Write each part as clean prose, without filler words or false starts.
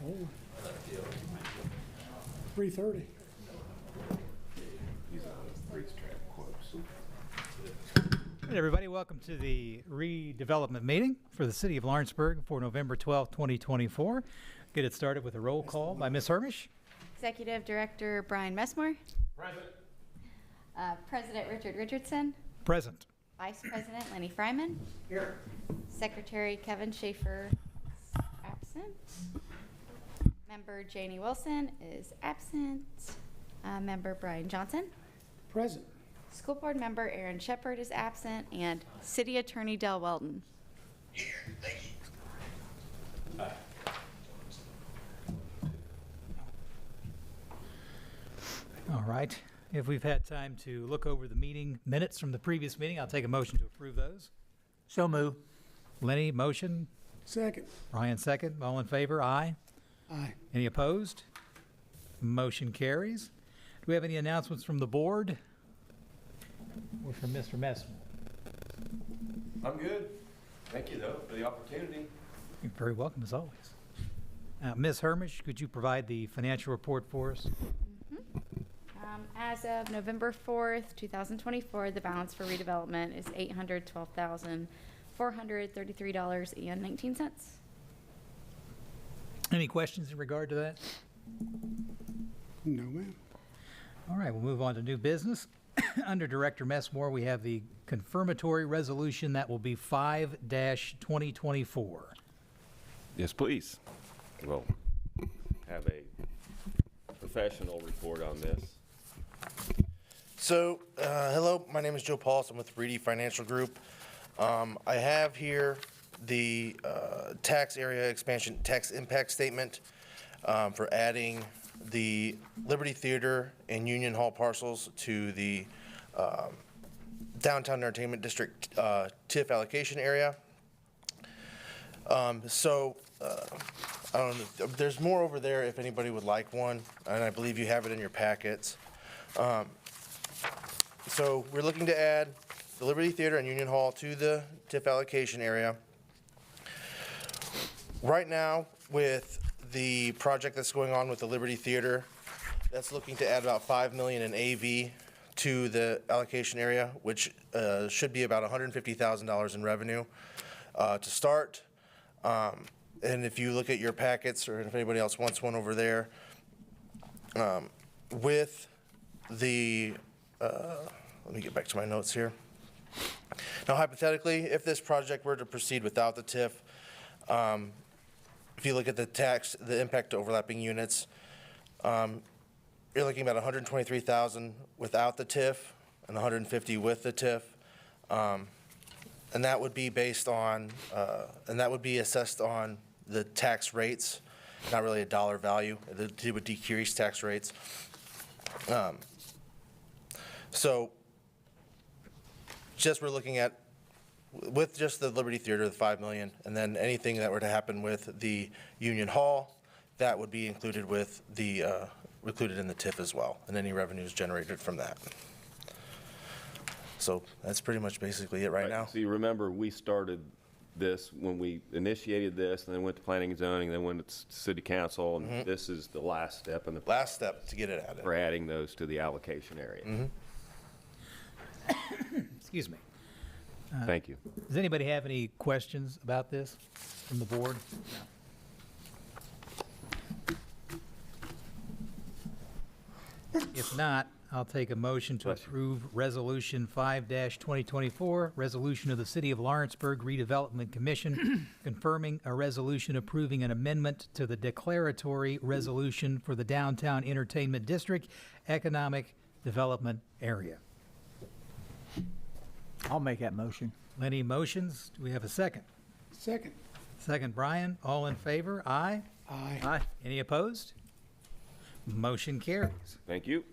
Oh. 3:30. Hey everybody, welcome to the redevelopment meeting for the City of Lawrenceburg for November 12th, 2024. Get it started with a roll call by Ms. Hermish. Executive Director Brian Messmore. Present. President Richard Richardson. Present. Vice President Lenny Fryman. Here. Secretary Kevin Schaefer absent. Member Janie Wilson is absent. Member Brian Johnson. Present. School Board Member Aaron Shepard is absent, and City Attorney Del Weldon. Here, thank you. All right. If we've had time to look over the meeting minutes from the previous meeting, I'll take a motion to approve those. So move. Lenny, motion. Second. Brian, second. All in favor? Aye. Aye. Any opposed? Motion carries. Do we have any announcements from the board? Or from Mr. Messmore? I'm good. Thank you, though, for the opportunity. You're very welcome, as always. Ms. Hermish, could you provide the financial report for us? As of November 4th, 2024, the balance for redevelopment is $812,433.19. Any questions in regard to that? No, ma'am. All right, we'll move on to new business. Under Director Messmore, we have the confirmatory resolution that will be 5-2024. Yes, please. We'll have a professional report on this. So, hello, my name is Joe Paulson with Reedy Financial Group. I have here the tax area expansion tax impact statement for adding the Liberty Theater and Union Hall parcels to the Downtown Entertainment District TIF allocation area. I don't know, there's more over there if anybody would like one, and I believe you have it in your packets. So we're looking to add the Liberty Theater and Union Hall to the TIF allocation area. Right now, with the project that's going on with the Liberty Theater, that's looking to add about $5 million in AV to the allocation area, which should be about $150,000 in revenue to start. And if you look at your packets, or if anybody else wants one over there, with the, let me get back to my notes here. Now, hypothetically, if this project were to proceed without the TIF, if you look at the impact to overlapping units, you're looking about $123,000 without the TIF and $150,000 with the TIF. And that would be based on, and that would be assessed on the tax rates, not really a dollar value. It would decrease tax rates. So just we're looking at, with just the Liberty Theater, the $5 million, and then anything that were to happen with the Union Hall, that would be included with the, included in the TIF as well, and any revenues generated from that. So that's pretty much basically it right now. So you remember we started this when we initiated this, and then went to planning and zoning, then went to city council, and this is the last step in the Last step to get it added. for adding those to the allocation area. Excuse me. Thank you. Does anybody have any questions about this from the board? If not, I'll take a motion to Bless you. approve Resolution 5-2024, resolution of the City of Lawrenceburg Redevelopment Commission confirming a resolution approving an amendment to the declaratory resolution for the Downtown Entertainment District Economic Development Area. I'll make that motion. Lenny motions. Do we have a second? Second. Second, Brian. All in favor? Aye. Aye. Aye. Any opposed? Motion carries. Thank you.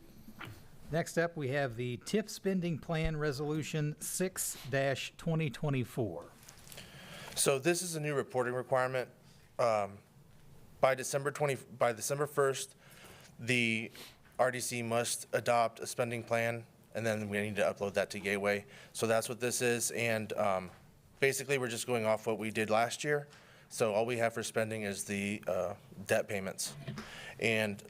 Next up, we have the TIF Spending Plan Resolution 6-2024. So this is a new reporting requirement. By December 1st, the RDC must adopt a spending plan, and then we need to upload that to Gateway. So that's what this is, and basically we're just going off what we did last year, So all we have for spending is the debt payments. And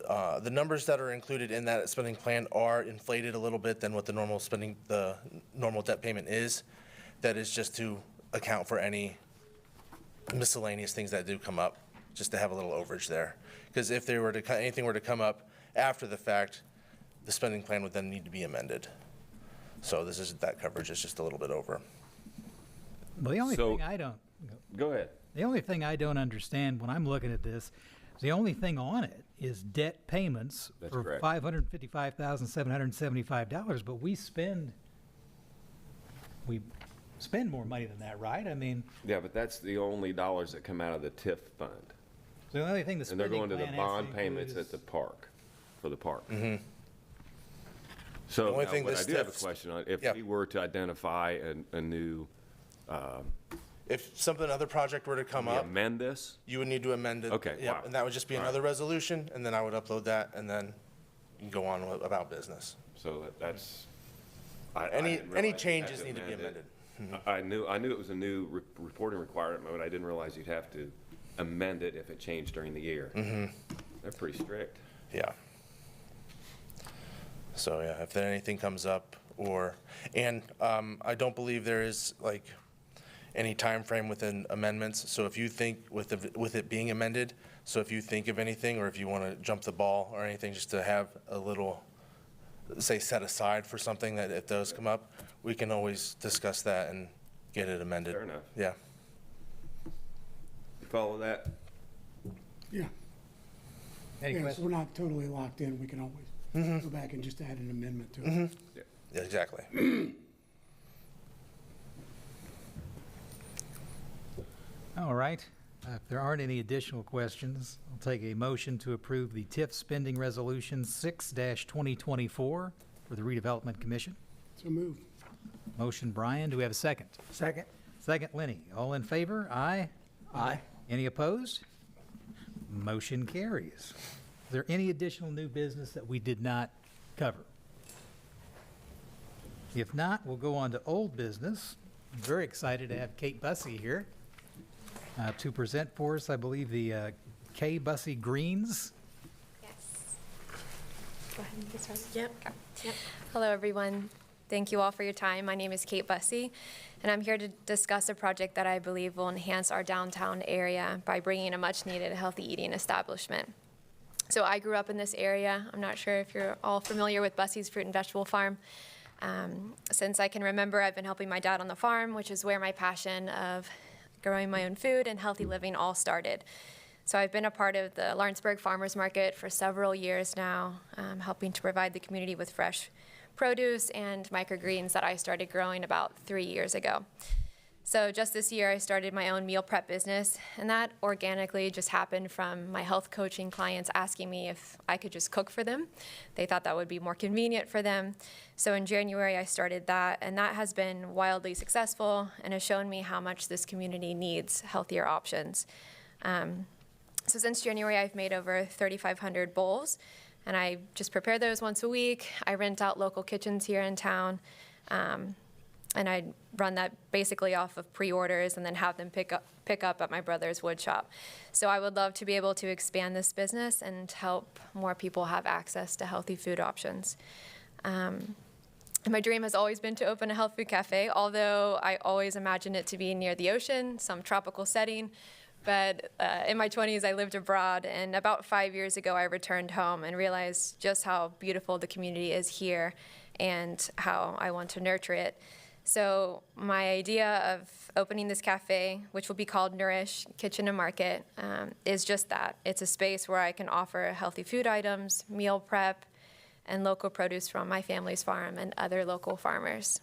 the numbers that are included in that spending plan are inflated a little bit than what the normal debt payment is. That is just to account for any miscellaneous things that do come up, just to have a little overage there. Because if anything were to come up after the fact, the spending plan would then need to be amended. So that coverage is just a little bit over. Well, the only So- thing I don't, Go ahead. the only thing I don't understand when I'm looking at this, the only thing on it is debt payments That's for correct. $555,775, but we spend more money than that, right? I mean, Yeah, but that's the only dollars that come out of the TIF fund. the only thing the And they're spending going to the plan has to bond include payments is- at the park, for the park. So only now, thing what I this do have a TIF's question on, if Yeah. we were to identify a new, If other project were to come we up, amend this? you would need to amend it. Okay, Yeah, wow. and that would just be All right. another resolution, and then I would upload that, and then you can go on about business. So that's. I Any didn't realize you'd have changes need to be amend it. amended. I knew it was a new reporting requirement, but I didn't realize you'd have to amend it if it changed during the year. They're pretty strict. Yeah. So, yeah, if there anything comes up, and I don't believe there is, like, any time frame within amendments. So if you think with it being amended, so if you think of anything, or if you want to jump the ball or anything, just to have a little, say, set aside for something that it does come up, we can always discuss that and get it amended. Fair enough. Yeah. You follow that? Yeah. Any Yeah, so questions? we're not totally locked in. We can always go back and just add an amendment to it. Yeah, exactly. All right. If there aren't any additional questions, I'll take a motion to approve the TIF spending resolution 6-2024 for the Redevelopment Commission. So moved. Motion Brian, do we have a second? Second. Second Lenny. All in favor? Aye. Aye. Any opposed? Motion carries. Is there any additional new business that we did not cover? If not, we'll go on to old business. I'm very excited to have Kate Bussey here to present for us, I believe, the K. Bussey Greens. Yes. Go ahead and get started. Yep. Hello, everyone. Thank you all for your time. My name is Kate Bussey, and I'm here to discuss a project that I believe will enhance our downtown area by bringing a much-needed healthy eating establishment. So I grew up in this area. I'm not sure if you're all familiar with Bussey's Fruit and Vegetable Farm. Since I can remember, I've been helping my dad on the farm, which is where my passion of growing my own food and healthy living all started. So I've been a part of the Lawrenceburg Farmers Market for several years now, helping to provide the community with fresh produce and microgreens that I started growing about 3 years ago. So just this year, I started my own meal prep business, and that organically just happened from my health coaching clients asking me if I could just cook for them. They thought that would be more convenient for them. So in January, I started that, and that has been wildly successful and has shown me how much this community needs healthier options. So since January, I've made over 3,500 bowls, and I just prepare those once a week. I rent out local kitchens here in town. And I run that basically off of pre-orders and then have them pick up at my brother's wood shop. So I would love to be able to expand this business and help more people have access to healthy food options. My dream has always been to open a health food cafe, although I always imagined it to be near the ocean, some tropical setting. But in my 20s, I lived abroad, and about 5 years ago, I returned home and realized just how beautiful the community is here and how I want to nurture it. So my idea of opening this cafe, which will be called Nourish Kitchen and Market, is just that. It's a space where I can offer healthy food items, meal prep, and local produce from my family's farm and other local farmers.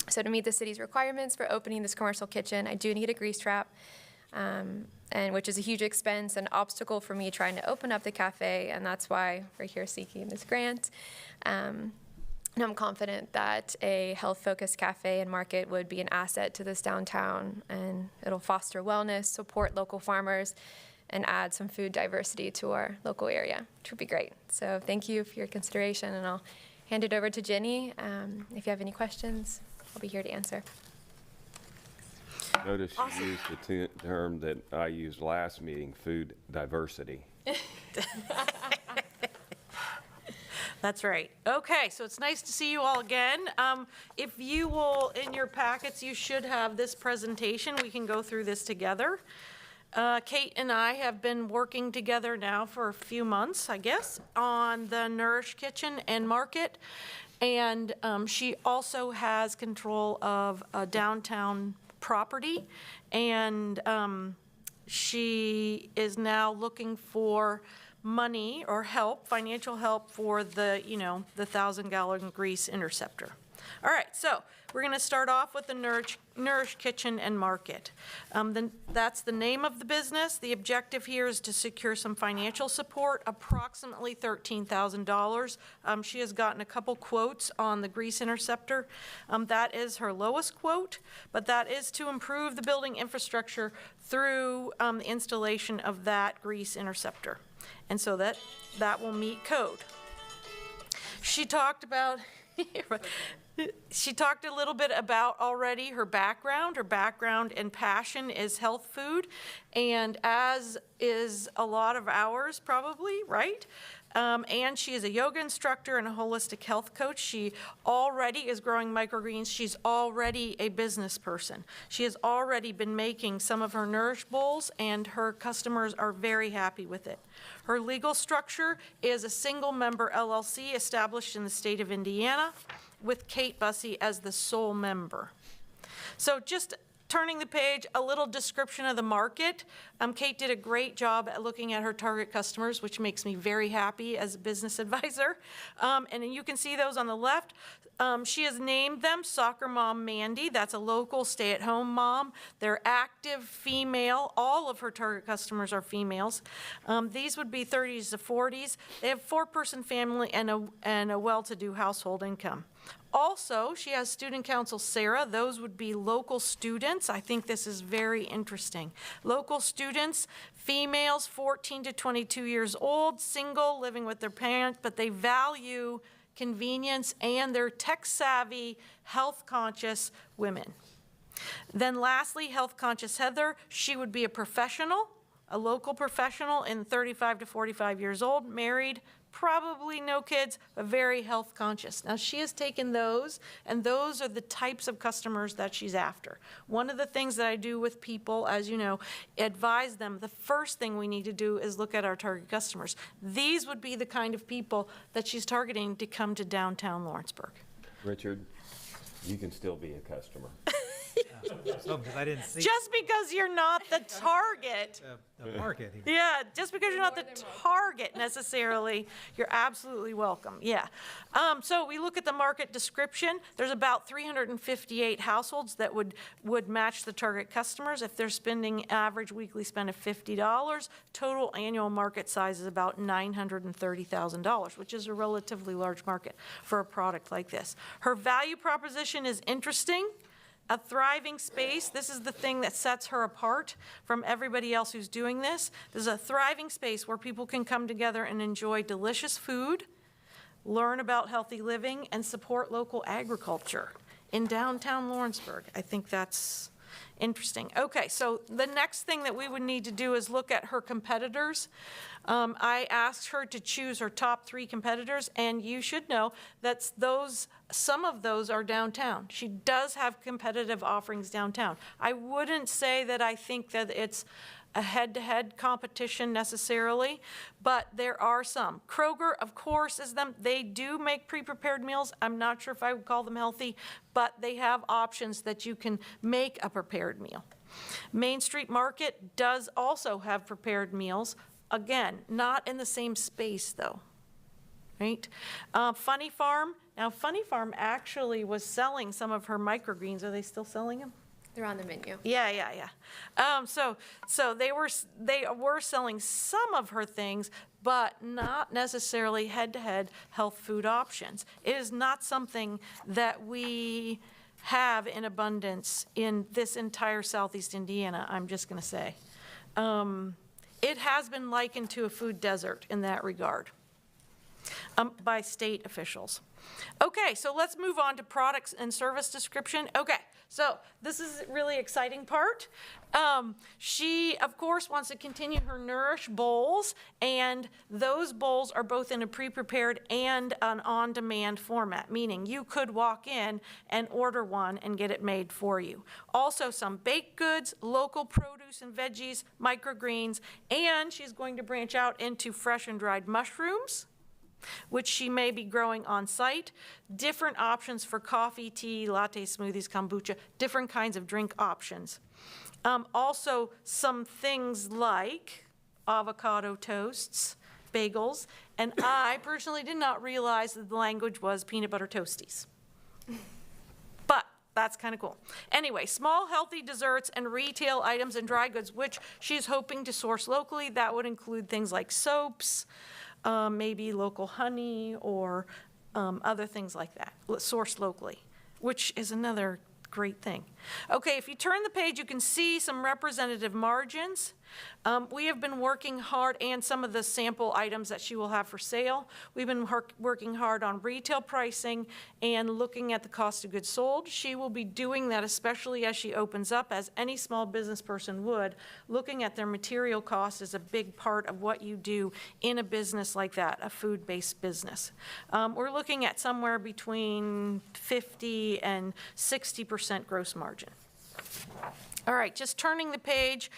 So to meet the city's requirements for opening this commercial kitchen, I do need a grease trap, and which is a huge expense and obstacle for me trying to open up the cafe, and that's why we're here seeking this grant. And I'm confident that a health-focused cafe and market would be an asset to this downtown, and it'll foster wellness, support local farmers, and add some food diversity to our local area, which would be great. So thank you for your consideration, and I'll hand it over to Jenny. If you have any questions, I'll be here to answer. Notice you used the term that I used last meeting, food diversity. That's right. Okay, so it's nice to see you all again. If you will, in your packets, you should have this presentation. We can go through this together. Kate and I have been working together now for a few months, I guess, on the Nourish Kitchen and Market. And she also has control of a downtown property. And she is now looking for money or help, financial help for the 1,000-gallon grease interceptor. All right, so we're going to start off with the Nourish Kitchen and Market. That's the name of the business. The objective here is to secure some financial support, approximately $13,000. She has gotten a couple quotes on the grease interceptor. That is her lowest quote, but that is to improve the building infrastructure through the installation of that grease interceptor. And so that will meet code. She talked about She talked a little bit about already her background. Her background and passion is health food, and as is a lot of ours probably, right? And she is a yoga instructor and a holistic health coach. She already is growing microgreens. She's already a business person. She has already been making some of her Nourish bowls, and her customers are very happy with it. Her legal structure is a single-member LLC established in the state of Indiana, with Kate Bussey as the sole member. So just turning the page, a little description of the market. Kate did a great job at looking at her target customers, which makes me very happy as a business advisor. And you can see those on the left. She has named them Soccer Mom Mandy. That's a local stay-at-home mom. They're active female. All of her target customers are females. These would be 30s to 40s. They have 4-person family and a well-to-do household income. Also, she has student counsel Sarah. Those would be local students. I think this is very interesting. Local students, females 14 to 22 years old, single, living with their parents, but they value convenience and they're tech-savvy, health-conscious women. Then lastly, health-conscious Heather. She would be a professional, a local professional in 35 to 45 years old, married, probably no kids, but very health conscious. Now she has taken those, and those are the types of customers that she's after. One of the things that I do with people, as you know, advise them, the first thing we need to do is look at our target customers. These would be the kind of people that she's targeting to come to downtown Lawrenceburg. Richard, you can still be a customer. Oh, because I didn't see Just because you're not the target. the market here. Yeah, just because you're not the target necessarily, you're absolutely welcome, yeah. So we look at the market description. There's about 358 households that would match the target customers if they're spending average weekly spend of $50. Total annual market size is about $930,000, which is a relatively large market for a product like this. Her value proposition is interesting. A thriving space. This is the thing that sets her apart from everybody else who's doing this. There's a thriving space where people can come together and enjoy delicious food, learn about healthy living, and support local agriculture in downtown Lawrenceburg. I think that's interesting. Okay, so the next thing that we would need to do is look at her competitors. I asked her to choose her top 3 competitors, and you should know that some of those are downtown. She does have competitive offerings downtown. I wouldn't say that I think that it's a head-to-head competition necessarily, but there are some. Kroger, of course, is them. They do make pre-prepared meals. I'm not sure if I would call them healthy, but they have options that you can make a prepared meal. Main Street Market does also have prepared meals. Again, not in the same space though, right? Funny Farm. Now, Funny Farm actually was selling some of her microgreens. Are they still selling them? They're on the menu. Yeah. So they were selling some of her things, but not necessarily head-to-head health food options. It is not something that we have in abundance in this entire Southeast Indiana, I'm just going to say. It has been likened to a food desert in that regard. by state officials. Okay, so let's move on to products and service description. Okay, so this is a really exciting part. She, of course, wants to continue her Nourish bowls, and those bowls are both in a pre-prepared and an on-demand format, meaning you could walk in and order one and get it made for you. Also, some baked goods, local produce and veggies, microgreens, and she's going to branch out into fresh and dried mushrooms, which she may be growing on site, different options for coffee, tea, latte, smoothies, kombucha, different kinds of drink options. Also, some things like avocado toasts, bagels, and I personally did not realize that the language was peanut butter toasties. But that's kind of cool. Anyway, small healthy desserts and retail items and dry goods, which she's hoping to source locally. That would include things like soaps, maybe local honey, or other things like that, sourced locally, which is another great thing. Okay, if you turn the page, you can see some representative margins. We have been working hard, and some of the sample items that she will have for sale. We've been working hard on retail pricing and looking at the cost of goods sold. She will be doing that, especially as she opens up, as any small business person would. Looking at their material costs is a big part of what you do in a business like that, a food-based business. We're looking at somewhere between 50 and 60% gross margin. All right, just turning the page,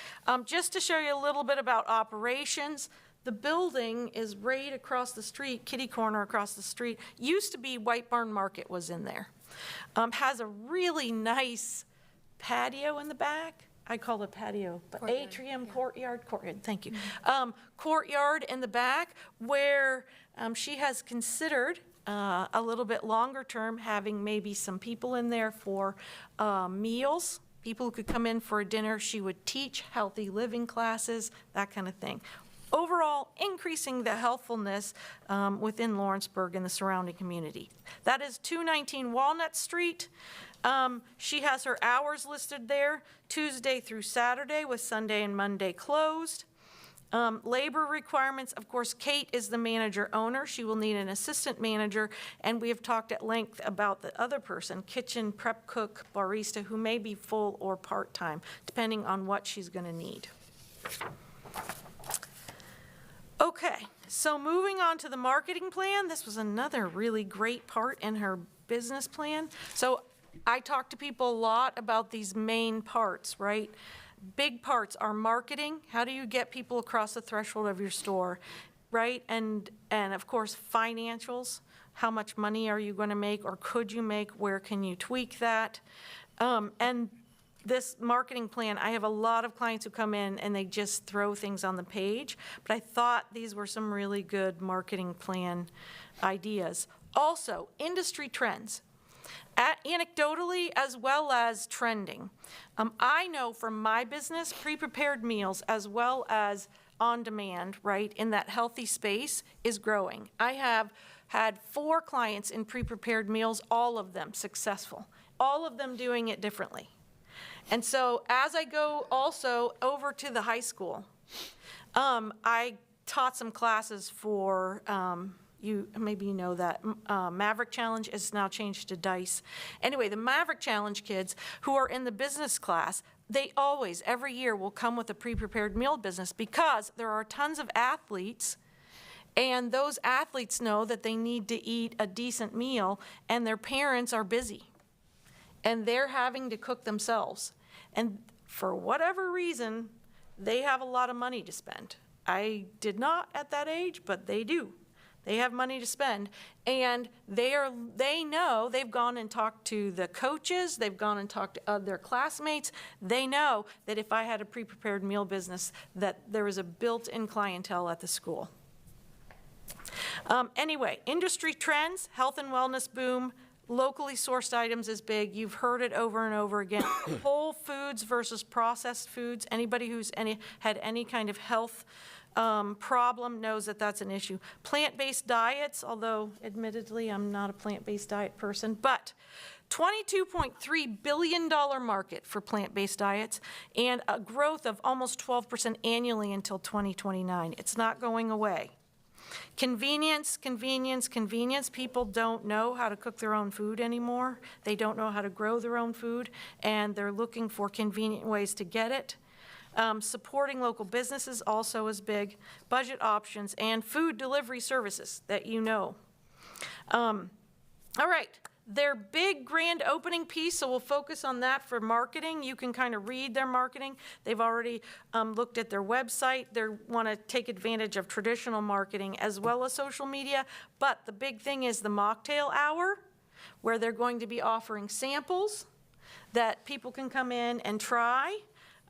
just to show you a little bit about operations. The building is right across the street, kitty corner across the street. Used to be White Barn Market was in there. Has a really nice patio in the back. I call it patio, but courtyard, atrium, yeah. Courtyard, thank you. Courtyard in the back where she has considered a little bit longer term having maybe some people in there for meals. People who could come in for a dinner. She would teach healthy living classes, that kind of thing. Overall, increasing the healthfulness within Lawrenceburg and the surrounding community. That is 219 Walnut Street. She has her hours listed there, Tuesday through Saturday, with Sunday and Monday closed. Labor requirements, of course, Kate is the manager-owner. She will need an assistant manager, and we have talked at length about the other person, kitchen, prep cook, barista, who may be full or part-time, depending on what she's going to need. Okay, so moving on to the marketing plan. This was another really great part in her business plan. So I talk to people a lot about these main parts, right? Big parts are marketing. How do you get people across the threshold of your store, right? And of course, financials. How much money are you going to make, or could you make? Where can you tweak that? And this marketing plan, I have a lot of clients who come in and they just throw things on the page, but I thought these were some really good marketing plan ideas. Also, industry trends. Anecdotally as well as trending. I know from my business, pre-prepared meals as well as on demand, right, in that healthy space is growing. I have had 4 clients in pre-prepared meals, all of them successful, all of them doing it differently. And so as I go also over to the high school, I taught some classes for maybe you know that Maverick Challenge is now changed to DICE. Anyway, the Maverick Challenge kids who are in the business class, they always, every year, will come with a pre-prepared meal business because there are tons of athletes, and those athletes know that they need to eat a decent meal, and their parents are busy, and they're having to cook themselves. And for whatever reason, they have a lot of money to spend. I did not at that age, but they do. They have money to spend, and they know, they've gone and talked to the coaches, they've gone and talked to their classmates. They know that if I had a pre-prepared meal business, that there is a built-in clientele at the school. Anyway, industry trends, health and wellness boom, locally sourced items is big. You've heard it over and over again. Whole foods versus processed foods. Anybody who's had any kind of health problem knows that that's an issue. Plant-based diets, although admittedly I'm not a plant-based diet person, but $22.3 billion market for plant-based diets and a growth of almost 12% annually until 2029. It's not going away. Convenience, convenience, convenience. People don't know how to cook their own food anymore. They don't know how to grow their own food, and they're looking for convenient ways to get it. Supporting local businesses also is big. Budget options and food delivery services that you know. All right, their big grand opening piece, so we'll focus on that for marketing. You can kind of read their marketing. They've already looked at their website. They want to take advantage of traditional marketing as well as social media. But the big thing is the mocktail hour, where they're going to be offering samples that people can come in and try.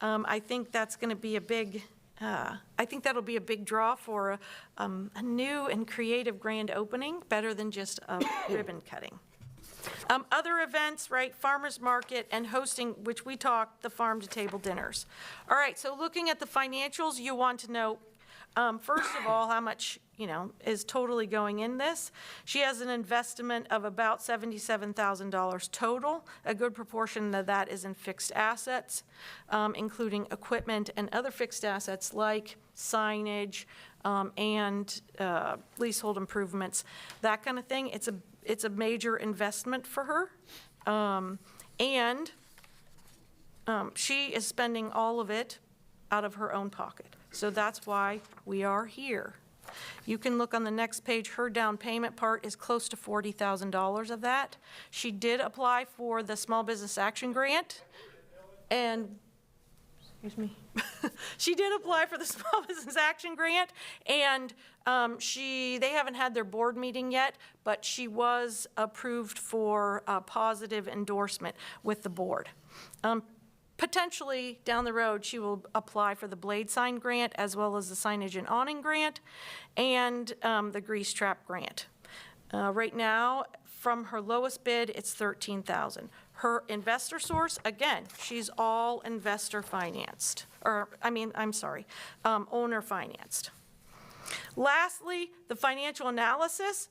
I think that's going to be a big, I think that'll be a big draw for a new and creative grand opening, better than just a ribbon cutting. Other events, right, farmers market and hosting, which we talked, the farm to table dinners. All right, so looking at the financials, you want to know, first of all, how much, is totally going in this. She has an investment of about $77,000 total. A good proportion of that is in fixed assets, including equipment and other fixed assets like signage and leasehold improvements, that kind of thing. It's a major investment for her. And she is spending all of it out of her own pocket. So that's why we are here. You can look on the next page. Her down payment part is close to $40,000 of that. She did apply for the Small Business Action Grant, and, excuse me, she did apply for the Small Business Action Grant, and they haven't had their board meeting yet, but she was approved for a positive endorsement with the board. Potentially, down the road, she will apply for the Blade Sign Grant, as well as the Signage and Awning Grant, and the Grease Trap Grant. Right now, from her lowest bid, it's $13,000. Her investor source, again, she's all investor financed, owner financed. Lastly, the financial analysis.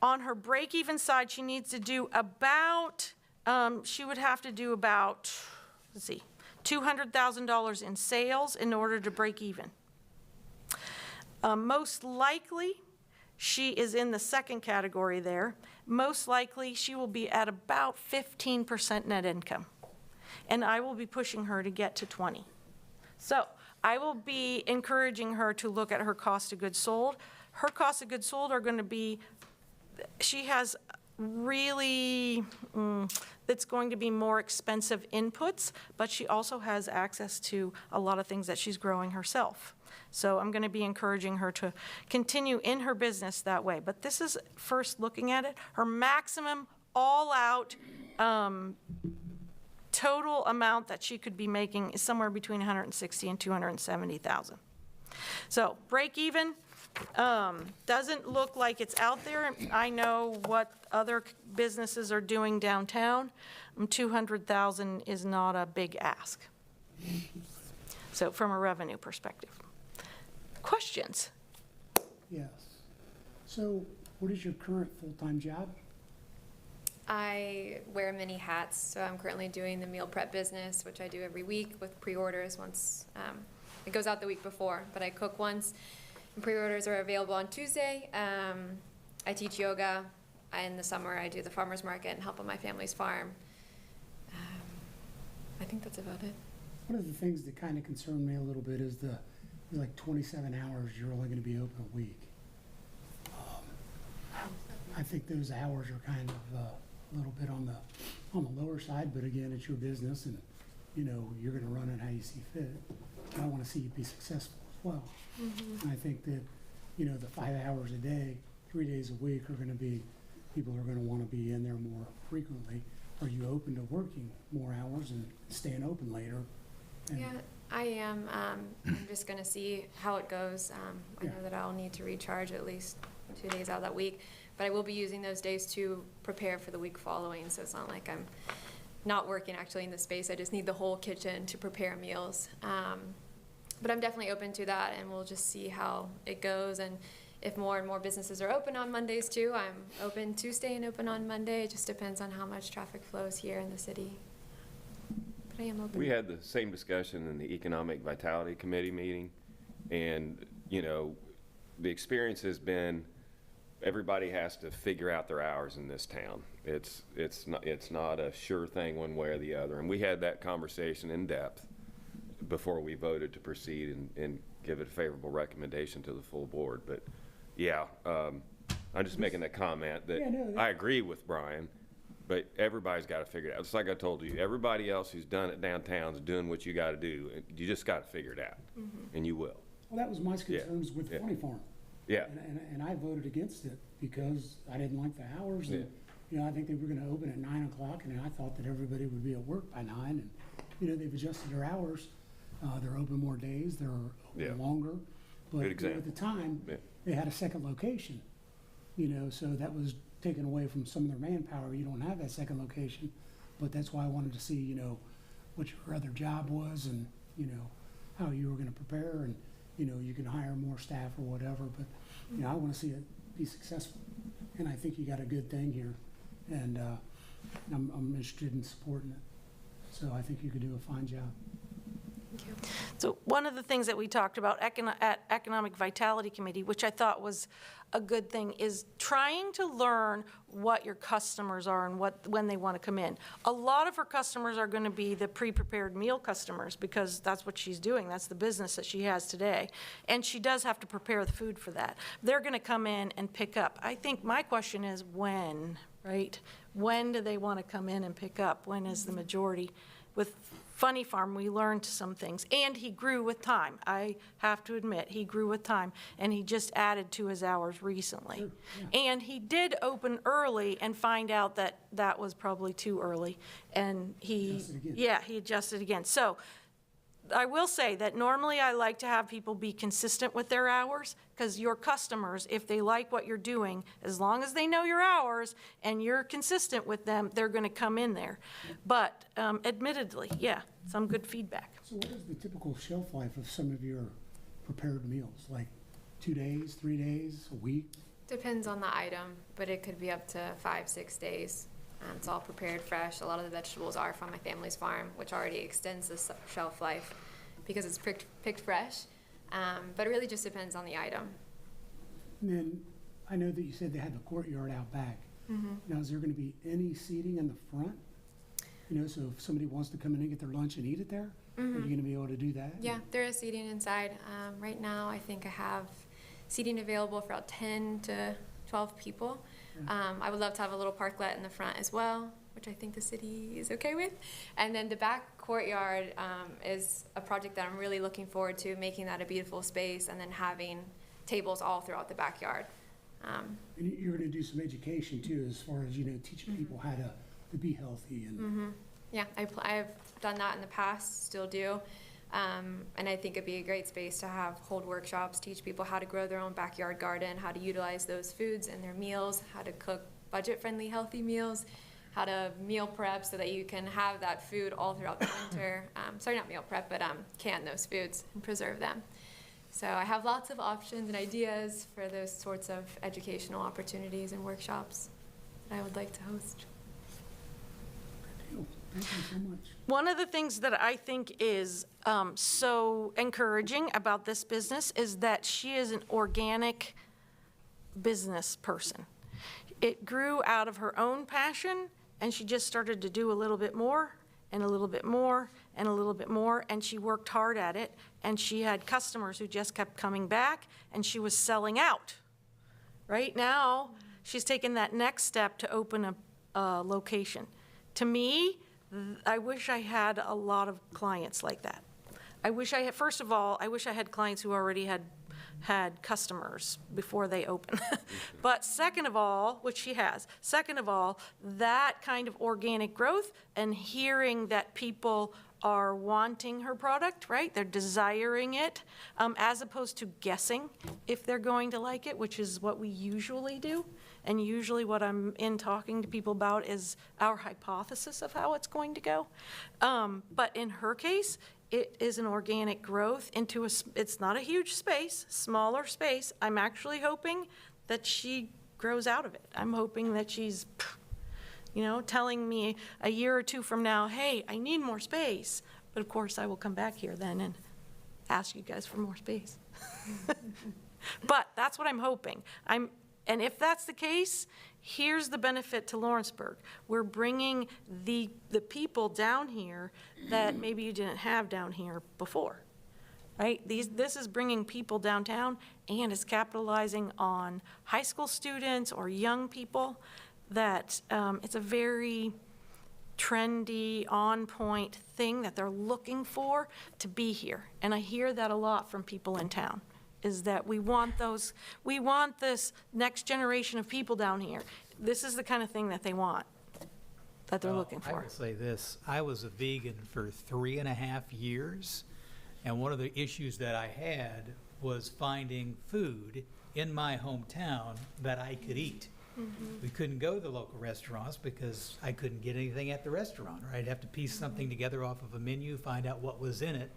On her break-even side, she needs to do about, she would have to do about, let's see, $200,000 in sales in order to break even. Most likely, she is in the second category there. Most likely, she will be at about 15% net income. And I will be pushing her to get to 20. So I will be encouraging her to look at her cost of goods sold. Her cost of goods sold are going to be, she has really, it's going to be more expensive inputs, but she also has access to a lot of things that she's growing herself. So I'm going to be encouraging her to continue in her business that way. But this is first looking at it. Her maximum all-out total amount that she could be making is somewhere between $160,000 and $270,000. So break even. Doesn't look like it's out there. I know what other businesses are doing downtown. $200,000 is not a big ask. So from a revenue perspective. Questions? Yes. So what is your current full-time job? I wear many hats, so I'm currently doing the meal prep business, which I do every week with pre-orders once. It goes out the week before, but I cook once. Pre-orders are available on Tuesday. I teach yoga. In the summer, I do the farmer's market and help on my family's farm. I think that's about it. One of the things that kind of concerned me a little bit is the like 27 hours you're only going to be open a week. I think those hours are kind of a little bit on the lower side, but again, it's your business, and you're going to run it how you see fit. I want to see you be successful as well. And I think that the 5 hours a day, 3 days a week are going to be, people are going to want to be in there more frequently. Are you open to working more hours and staying open later? And Yeah, I am. I'm just going to see how it goes. I know that I'll need to recharge at least 2 days out of that week, but I will be using those days to prepare for the week following, so it's not like I'm not working actually in the space. I just need the whole kitchen to prepare meals. But I'm definitely open to that, and we'll just see how it goes. And if more and more businesses are open on Mondays too, I'm open to staying open on Monday. It just depends on how much traffic flows here in the city. But I am open. We had the same discussion in the Economic Vitality Committee meeting, and the experience has been, everybody has to figure out their hours in this town. It's not a sure thing one way or the other. And we had that conversation in depth before we voted to proceed and give it a favorable recommendation to the full board. But yeah, I'm just making that comment that Yeah, no, that- I agree with Brian, but everybody's got to figure it out. It's like I told you, everybody else who's done it downtown is doing what you got to do. You just got to figure it out, and you will. Well, that was my concerns with yeah. Funny Farm. Yeah. And I voted against it because I didn't like the hours. And, you know, I think they were gonna open at 9 o'clock, and I thought that everybody would be at work by 9. And, you know, they've adjusted their hours. They're open more days, they're Yeah. open longer. But Good you know, at example. the time, Yeah. they had a second location, you know, so that was taken away from some of their manpower. You don't have that second location. But that's why I wanted to see, you know, what your other job was and, you know, how you were gonna prepare, and, you know, you can hire more staff or whatever, but, you know, I wanna see it be successful. And I think you got a good thing here, and, I'm interested in supporting it. So I think you could do a fine job. So one of the things that we talked about at Economic Vitality Committee, which I thought was a good thing, is trying to learn what your customers are and when they want to come in. A lot of her customers are going to be the pre-prepared meal customers, because that's what she's doing. That's the business that she has today. And she does have to prepare the food for that. They're going to come in and pick up. I think my question is when, right? When do they want to come in and pick up? When is the majority? With Funny Farm, we learned some things, and he grew with time. I have to admit, he grew with time, and he just added to his hours recently. Sure, And he did open early and find out that that was probably too early, and he, Adjusted again. yeah, he adjusted again. So I will say that normally I like to have people be consistent with their hours, because your customers, if they like what you're doing, as long as they know your hours and you're consistent with them, they're going to come in there. But admittedly, yeah, some good feedback. So what is the typical shelf life of some of your prepared meals? Like 2 days, 3 days, a week? Depends on the item, but it could be up to 5-6 days. It's all prepared fresh. A lot of the vegetables are from my family's farm, which already extends the shelf life because it's picked fresh. But it really just depends on the item. And then, I know that you said they had the courtyard out back. Now, is there gonna be any seating in the front? You know, so if somebody wants to come in and get their lunch and eat it there, are you gonna be able to do that? Yeah, there is seating inside. Right now, I think I have seating available for about 10 to 12 people. I would love to have a little parklet in the front as well, which I think the city is okay with. And then the back courtyard is a project that I'm really looking forward to, making that a beautiful space and then having tables all throughout the backyard. And you're gonna do some education too, as far as, you know, teaching people how to be healthy and. Yeah, I've done that in the past, still do. And I think it'd be a great space to hold workshops, teach people how to grow their own backyard garden, how to utilize those foods in their meals, how to cook budget-friendly, healthy meals, how to meal prep so that you can have that food all throughout the winter. Sorry, not meal prep, but can those foods and preserve them. So I have lots of options and ideas for those sorts of educational opportunities and workshops that I would like to host. Thank you so much. One of the things that I think is so encouraging about this business is that she is an organic business person. It grew out of her own passion, and she just started to do a little bit more and a little bit more and a little bit more, and she worked hard at it, and she had customers who just kept coming back, and she was selling out. Right now, she's taken that next step to open a location. To me, I wish I had a lot of clients like that. I wish I had, first of all, I wish I had clients who already had customers before they open. But second of all, which she has, second of all, that kind of organic growth and hearing that people are wanting her product, right? They're desiring it, as opposed to guessing if they're going to like it, which is what we usually do. And usually what I'm in talking to people about is our hypothesis of how it's going to go. But in her case, it is an organic growth into it's not a huge space, smaller space. I'm actually hoping that she grows out of it. I'm hoping that she's, you know, telling me a year or two from now, hey, I need more space. But of course, I will come back here then and ask you guys for more space. But that's what I'm hoping. And if that's the case, here's the benefit to Lawrenceburg. We're bringing the people down here that maybe you didn't have down here before, right? This is bringing people downtown, and it's capitalizing on high school students or young people that it's a very trendy, on-point thing that they're looking for to be here. And I hear that a lot from people in town, is that we want this next generation of people down here. This is the kind of thing that they want, that they're looking I for. will say this, I was a vegan for 3.5 years, and one of the issues that I had was finding food in my hometown that I could eat. We couldn't go to the local restaurants because I couldn't get anything at the restaurant, or I'd have to piece something together off of a menu, find out what was in it.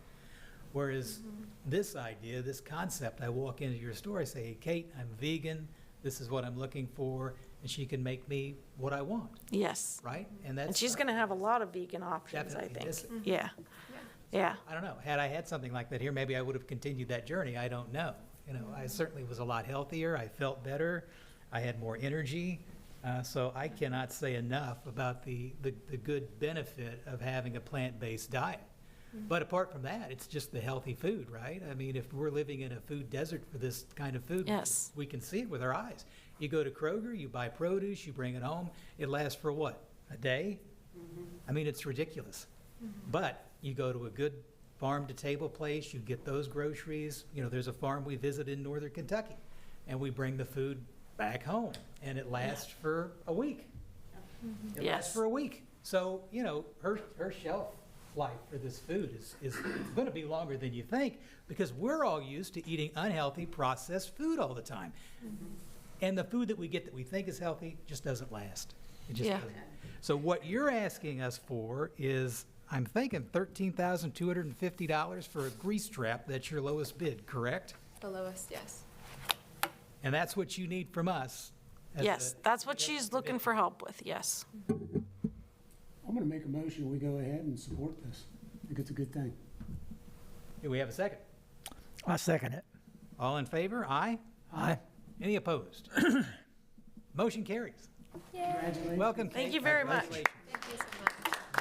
Whereas this idea, this concept, I walk into your store, I say, hey, Kate, I'm vegan, this is what I'm looking for, and she can make me what I want, Yes. right? And that's she's going to have a lot of vegan options, I definitely think. this- Yeah. Yeah. I don't know, had I had something like that here, maybe I would have continued that journey, I don't know. You know, I certainly was a lot healthier, I felt better, I had more energy, so I cannot say enough about the good benefit of having a plant-based diet. But apart from that, it's just the healthy food, right? I mean, if we're living in a food desert for this kind of food, Yes. we can see it with our eyes. You go to Kroger, you buy produce, you bring it home, it lasts for what, a day? I mean, it's ridiculous. But you go to a good farm-to-table place, you get those groceries. You know, there's a farm we visit in northern Kentucky, and we bring the food back home, and it lasts for a week. It Yes. lasts for a week. So, you know, her shelf life for this food is going to be longer than you think, because we're all used to eating unhealthy, processed food all the time. And the food that we get that we think is healthy just doesn't last. It just Yeah. doesn't. So what you're asking us for is, I'm thinking $13,250 for a grease trap. That's your lowest bid, correct? The lowest, yes. And that's what you need from us. as Yes, a- that's what she's looking for help with, yes. I'm gonna make a motion, we go ahead and support this. I think it's a good thing. Do we have a second? I second it. All in favor? Aye? Aye. Any opposed? Motion carries. Congratulations. Welcome, Thank Kate. you very much. Congratulations. Thank you so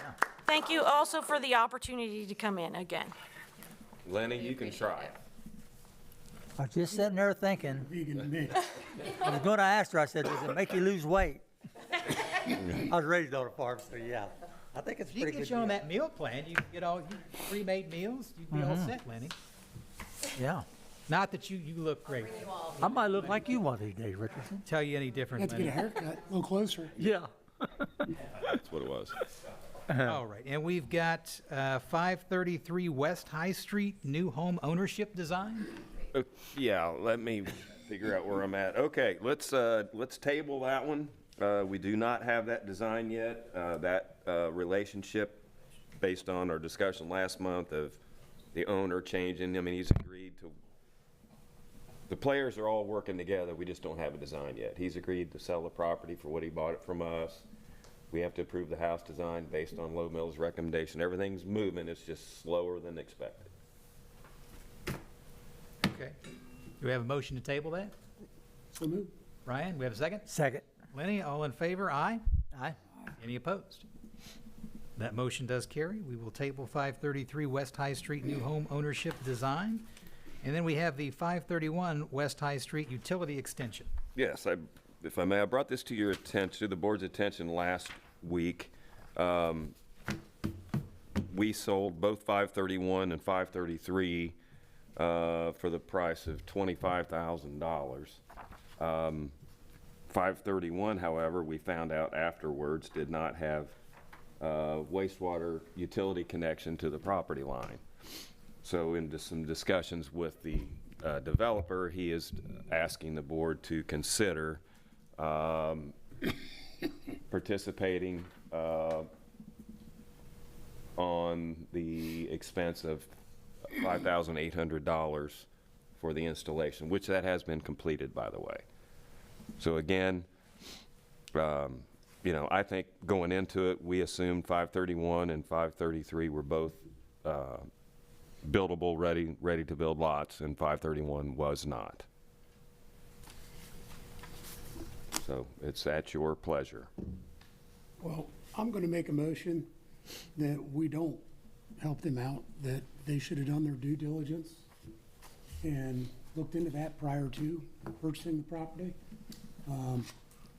much. Thank you also for the opportunity to come in again. Lenny, you can try. I was just sitting there thinking, Vegan mix. I was going to ask her, I said, does it make you lose weight? I was raised on a farm, so yeah. I think it's a If you pretty can good get you on deal. that meal plan, you can get all pre-made meals, you'd be all set, Lenny. Yeah. Not that you look great. I might look like you one of these days, Richardson. Tell you any You different, have to get a Lenny. haircut, a little closer. Yeah. That's what it was. All right, and we've got 533 West High Street, new home ownership design. Yeah, let me figure out where I'm at. Okay, let's table that one. We do not have that design yet. That relationship, based on our discussion last month of the owner changing, I mean, he's agreed to, the players are all working together, we just don't have a design yet. He's agreed to sell the property for what he bought it from us. We have to approve the house design based on Low Mill's recommendation. Everything's moving, it's just slower than expected. Okay. Do we have a motion to table that? So move. Ryan, we have a second? Second. Lenny, all in favor? Aye. Aye. Any opposed? That motion does carry. We will table 533 West High Street new home ownership design. And then we have the 531 West High Street utility extension. Yes, if I may, I brought this to your attention, to the board's attention last week. We sold both 531 and 533 for the price of $25,000. 531, however, we found out afterwards, did not have wastewater utility connection to the property line. So into some discussions with the developer, he is asking the board to consider participating on the expense of $5,800 for the installation, which that has been completed, by the way. So again, you know, I think going into it, we assumed 531 and 533 were both buildable, ready to build lots, and 531 was not. So it's at your pleasure. Well, I'm gonna make a motion that we don't help them out, that they should have done their due diligence and looked into that prior to purchasing the property.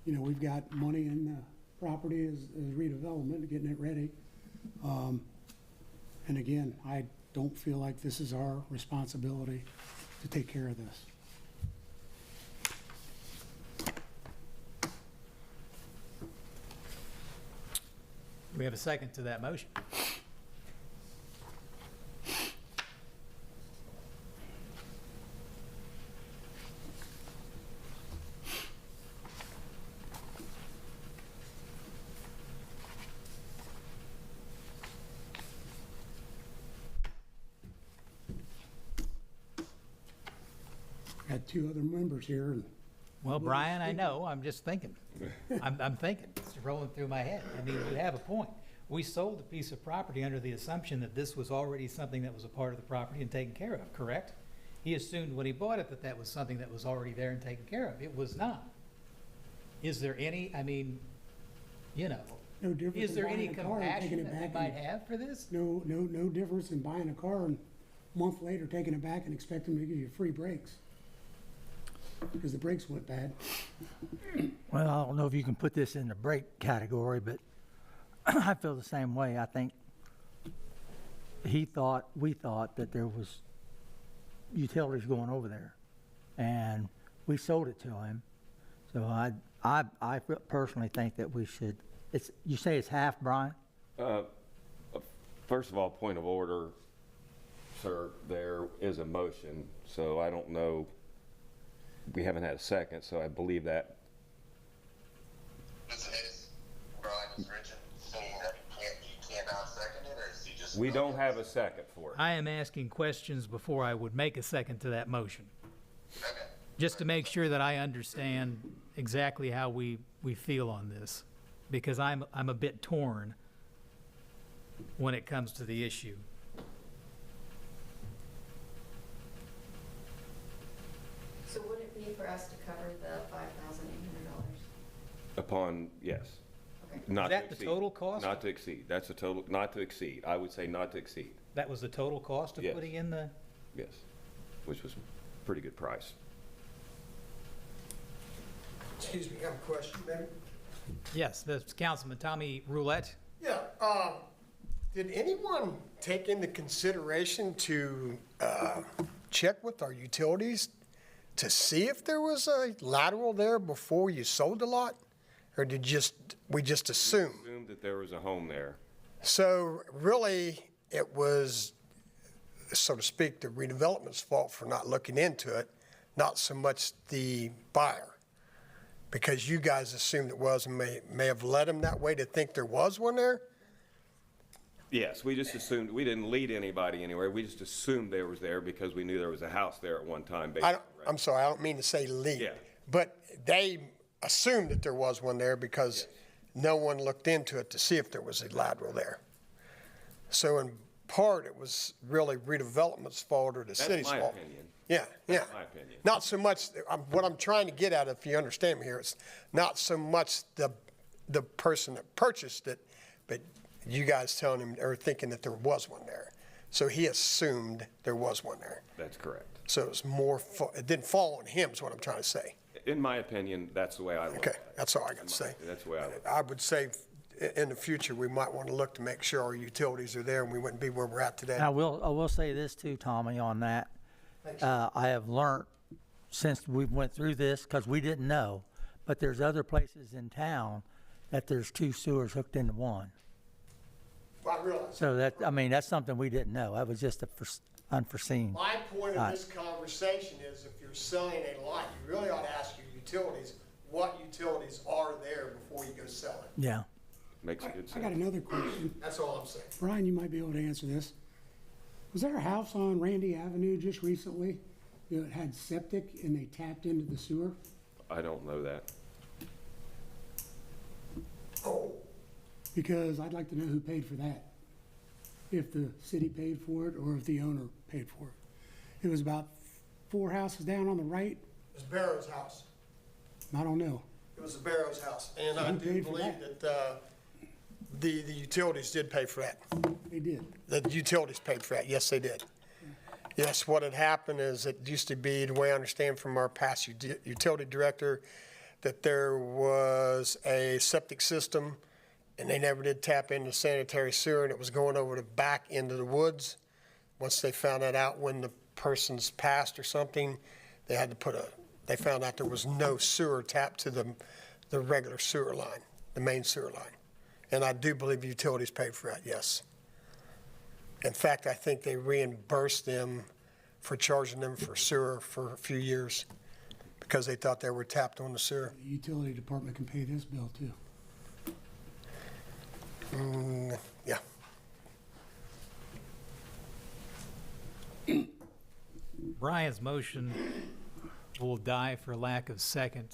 You know, we've got money in the property as redevelopment, getting it ready. And again, I don't feel like this is our responsibility to take care of this. We have a second to that motion. Got two other members here, and Well, Brian, I know, I'm just thinking. I'm thinking, it's rolling through my head. I mean, you have a point. We sold a piece of property under the assumption that this was already something that was a part of the property and taken care of, correct? He assumed when he bought it that that was something that was already there and taken care of. It was not. Is there any, I mean, you know, no difference is in there buying any a car and taking compassion it that we back might and, have for this? no difference in buying a car and a month later taking it back and expecting them to give you free brakes. Because the brakes went bad. Well, I don't know if you can put this in the brake category, but I feel the same way. I think we thought that there was utilities going over there, and we sold it to him. So I personally think that we should, you say it's half, Brian? First of all, point of order, sir, there is a motion, so I don't know. We haven't had a second, so I believe that. Is Brian, is Richard saying that he cannot second it, or is he just? We don't have a second for it. I am asking questions before I would make a second to that motion. Okay. Just to make sure that I understand exactly how we feel on this, because I'm a bit torn when it comes to the issue. So would it be for us to cover the $5,800? Upon, yes. Okay. Not Is to that the exceed. total cost? Not to exceed. That's the total, not to exceed. I would say not to exceed, That was the total cost of Yes. putting in the, yes. Which was a pretty good price. Excuse me, I have a question, maybe? yes, that's Councilman Tommy Roulette. Yeah, did anyone take into consideration to check with our utilities to see if there was a lateral there before you sold the lot? Or did we just assume? Assumed that there was a home there. So really, it was, so to speak, the redevelopment's fault for not looking into it, not so much the buyer. Because you guys assumed it was and may have led them that way to think there was one there? Yes, we just assumed, we didn't lead anybody anywhere. We just assumed there was there because we knew there was a house there at one time. I'm sorry, I don't mean to say lead. Yeah. But they assumed that there was one there because no one looked into it to see if there was a lateral there. So in part, it was really redevelopment's fault or the city's That's my fault. opinion. Yeah, yeah. my opinion. Not so much, what I'm trying to get at, if you understand me here, it's not so much the person that purchased it, but you guys telling him or thinking that there was one there. So he assumed there was one there. That's correct. So it was more, it didn't fall on him is what I'm trying to say. In my opinion, that's the way I look at Okay, it. that's all I got to say. That's the way I look. I would say in the future, we might want to look to make sure our utilities are there and we wouldn't be where we're at today. I will say this too, Tommy, on that. I have learned since we went through this, because we didn't know, but there's other places in town that there's two sewers hooked into one. I realize. So that's something we didn't know. That was just unforeseen. My point Right. of this conversation is if you're selling a lot, you really ought to ask your utilities what utilities are there before you go sell it. Yeah. Makes good I got sense. another question. That's all I'm saying. Brian, you might be able to answer this. Was there a house on Randy Avenue just recently that had septic and they tapped into the sewer? I don't know that. Oh, Because I'd like to know who paid for that. If the city paid for it or if the owner paid for it. It was about 4 houses down on the right. it's Barrow's house. I don't know. It was the Barrows house, and I Who do paid for believe that? that the utilities did pay for that. They did. The utilities paid for that, yes, they did. Yes, what had happened is it used to be, the way I understand from our past utility director, that there was a septic system and they never did tap into sanitary sewer and it was going over the back into the woods. Once they found that out when the person's passed or something, they had to they found out there was no sewer tapped to the regular sewer line, the main sewer line. And I do believe utilities paid for that, yes. In fact, I think they reimbursed them for charging them for sewer for a few years because they thought they were tapped on the sewer. The utility department can pay this bill too. Yeah. Brian's motion will die for lack of second.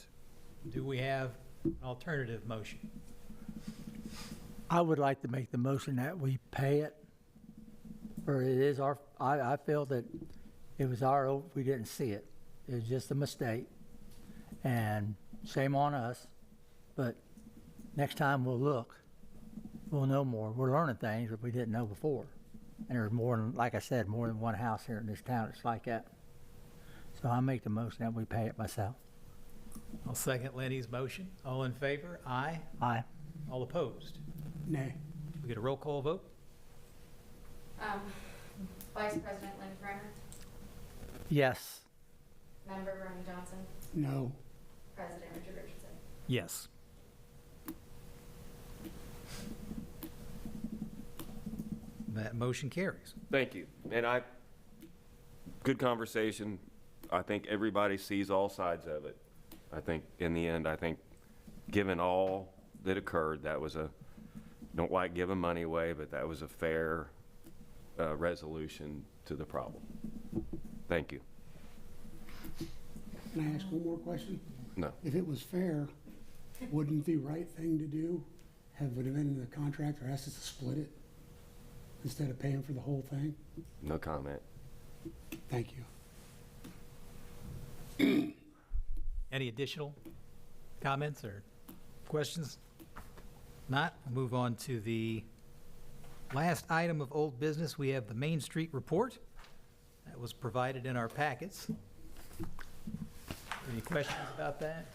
Do we have an alternative motion? I would like to make the motion that we pay it, or it is our, I feel that it was we didn't see it. It was just a mistake, and shame on us, but next time we'll look, we'll know more. We're learning things that we didn't know before. And there's more than, like I said, more than one house here in this town that's like that. So I make the motion that we pay it myself. I'll second Lenny's motion. All in favor? Aye. Aye. All opposed? Nay. We get a roll call vote? Vice President Lynn Brenner, Yes. Member Bernie Johnson, No. President Richard Richardson. Yes. That motion carries. Thank you. And good conversation. I think everybody sees all sides of it. I think in the end, given all that occurred, that was don't like giving money away, but that was a fair resolution to the problem. Thank you. Can I ask one more question? No. If it was fair, wouldn't the right thing to do have it been in the contract or ask us to split it instead of paying for the whole thing? No comment. Thank you. Any additional comments or questions? Not, we'll move on to the last item of old business. We have the Main Street report that was provided in our packets. Any questions about that?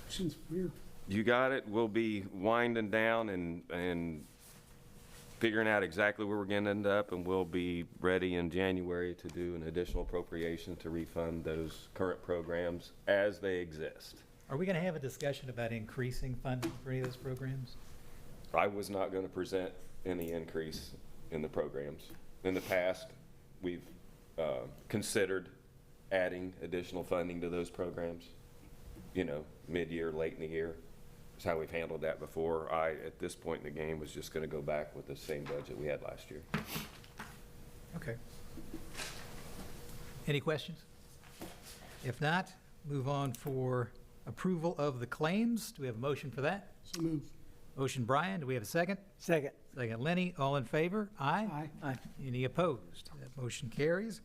Questions for you? You got it. We'll be winding down and figuring out exactly where we're going to end up, and we'll be ready in January to do an additional appropriation to refund those current programs as they exist. Are we going to have a discussion about increasing funding for any of those programs? I was not going to present any increase in the programs. In the past, we've considered adding additional funding to those programs, mid-year, late in the year. That's how we've handled that before. At this point in the game, was just going to go back with the same budget we had last year. Okay. Any questions? If not, move on for approval of the claims. Do we have a motion for that? So move. Motion Brian, do we have a second? Second. Second Lenny, all in favor? Aye. Aye. Aye. Any opposed? That motion carries.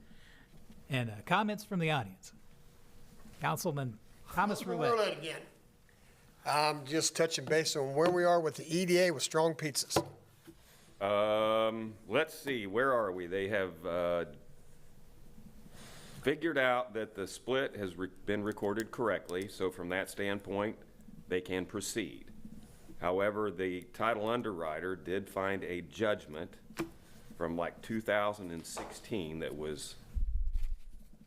And comments from the audience. Councilman Thomas Roulette. Roulette again. I'm just touching base on where we are with the EDA with Strong Pizzas. Let's see, where are we? They have figured out that the split has been recorded correctly, so from that standpoint, they can proceed. However, the title underwriter did find a judgment from like 2016 that was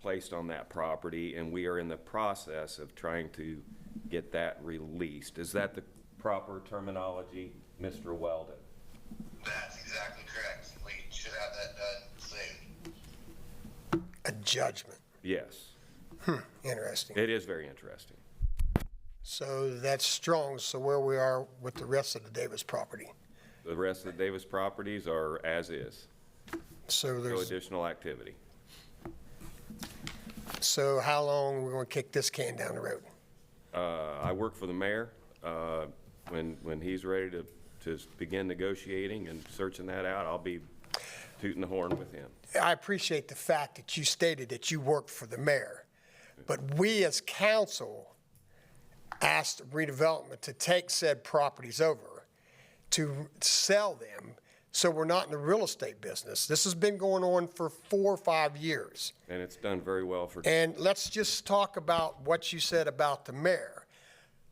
placed on that property, and we are in the process of trying to get that released. Is that the proper terminology, Mr. Weldon? That's exactly correct. We should have that done soon. A judgment. Yes. Interesting. It is very interesting. So that's strong. So where we are with the rest of the Davis property. The rest of the Davis properties are as is. So No there's, additional activity. so how long are we going to kick this can down the road? I work for the mayor. When he's ready to begin negotiating and searching that out, I'll be tooting the horn with him. I appreciate the fact that you stated that you work for the mayor, But we as council asked redevelopment to take said properties over, to sell them, so we're not in the real estate business. This has been going on for 4 or 5 years. And it's done very well for. And let's just talk about what you said about the mayor.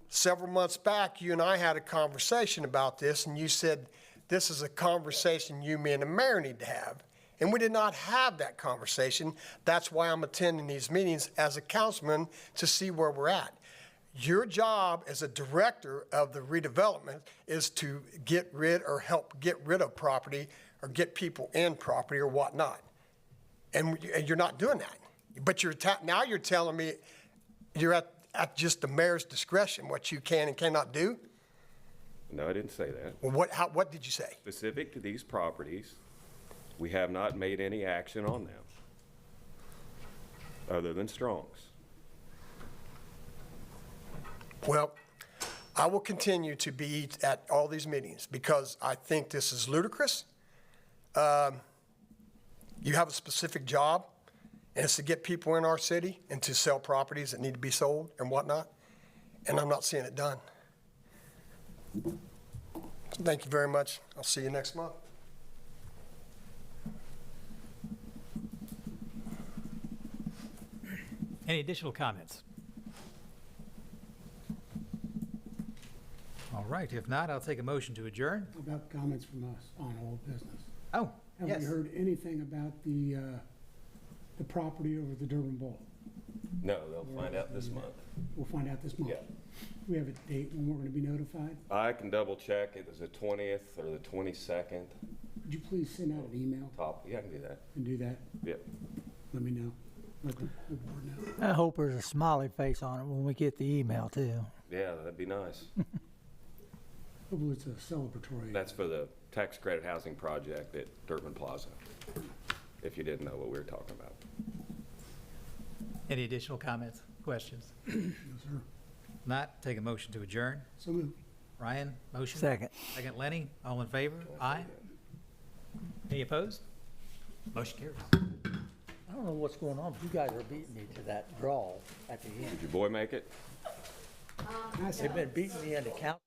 Several months back, you and I had a conversation about this, and you said, this is a conversation you, me, and the mayor need to have. And we did not have that conversation. That's why I'm attending these meetings as a councilman, to see where we're at. Your job as a director of the redevelopment is to get rid or help get rid of property or get people in property or whatnot. And you're not doing that. But now you're telling me you're at just the mayor's discretion what you can and cannot do? No, I didn't say that. Well, what did you say? Specific to these properties, we have not made any action on them, other than Strong's. Well, I will continue to be at all these meetings because I think this is ludicrous. You have a specific job, and it's to get people in our city and to sell properties that need to be sold and whatnot, and I'm not seeing it done. So thank you very much. I'll see you next month. Any additional comments? All right, if not, I'll take a motion to adjourn. How about comments from us on old business? Oh, Have yes. we heard anything about the property over the Durban Bowl? no, they'll find out this month. We'll find out this month. Yeah. We have a date when we're going to be notified. I can double check. It was the 20th or the 22nd. Would you please send out an email Yeah, I can do that. and do that? Yep. Let me know. Let the board know. I hope there's a smiley face on it when we get the email too. Yeah, that'd be nice. Hopefully it's a celebratory. That's for the tax credit housing project at Durbin Plaza, if you didn't know what we were talking about. Any additional comments, questions? Yes, sir. Not, take a motion to adjourn. So moved. Ryan, motion? Second. Second, Lenny, all in favor? Aye. Any opposed? Motion carries. I don't know what's going on, but you guys are beating me to that draw at the end. Did your boy make it? They've been beating me into count.